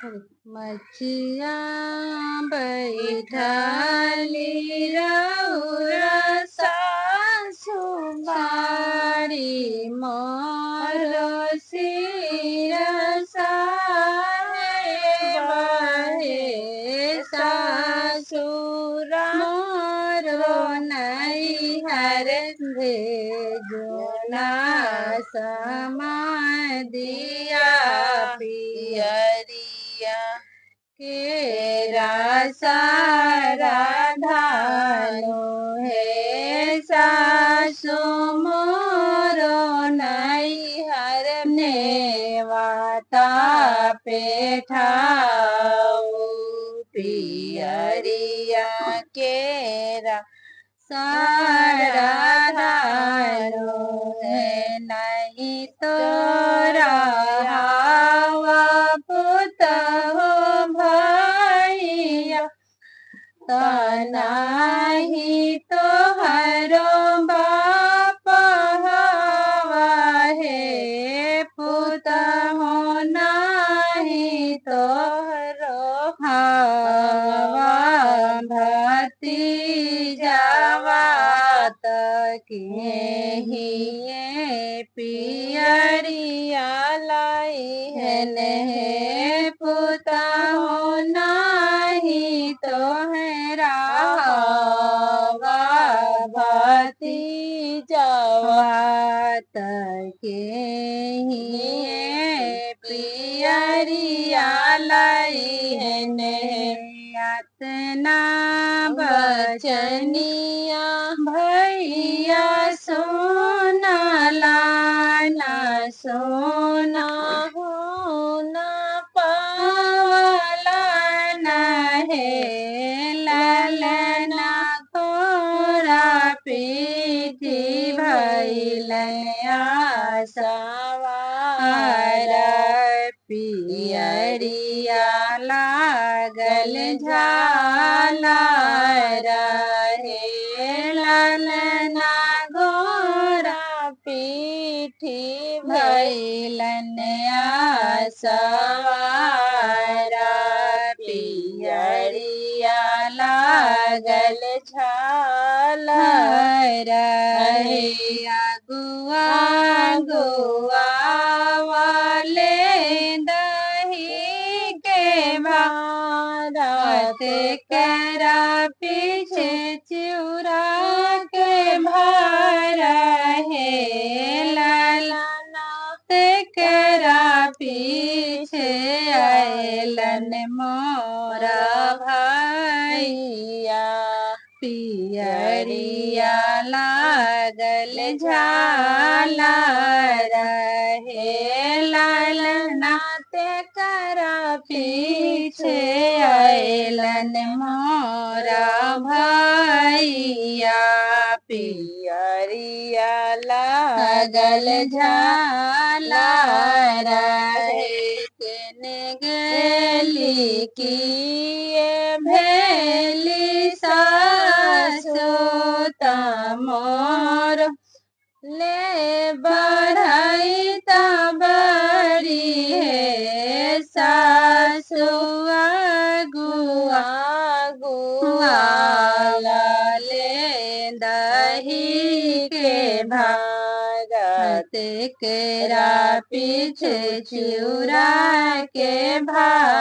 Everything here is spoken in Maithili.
मचिया बैठली रउरा सासु बारी मोर सिर बहे सासुरा मोरो नैहर भेजना समादिया पियरिया केरा सारा धानो है सासु मोरो नैहर नेवाता पेठाऊ पियरिया केरा सारा धानो है नहीं तो रहावा पुत हो भैया तनाही तो हरो बाप हवा है पुत हो नाही तो हरो हवा भतीजावा तके पियरिया लाई है ने पुता हो नाही तो है रावा भतीजावा तके पियरिया लाई है ने यातना बचनिया भैया सोना लाना सोना होना पावलाना है ललना खोरा पीठी भैलया सवारा पियरिया लागल झाला रहे ललना घोरा पीठी भैलया सवारा पियरिया लागल झाला रहे अगुआ गुआ वाले दही के भारत करा पीछे चिउरा के भारा है ललना करा पीछे आयलन मोरा भैया पियरिया लागल झाला रहे ललना करा पीछे आयलन मोरा भैया पियरिया लागल झाला रहे केने गेली किए भेली सासु तमोर ले बढ़ाई तबरी है सासु गुआ ले दही के भागत केरा पीछे चिउरा के भाग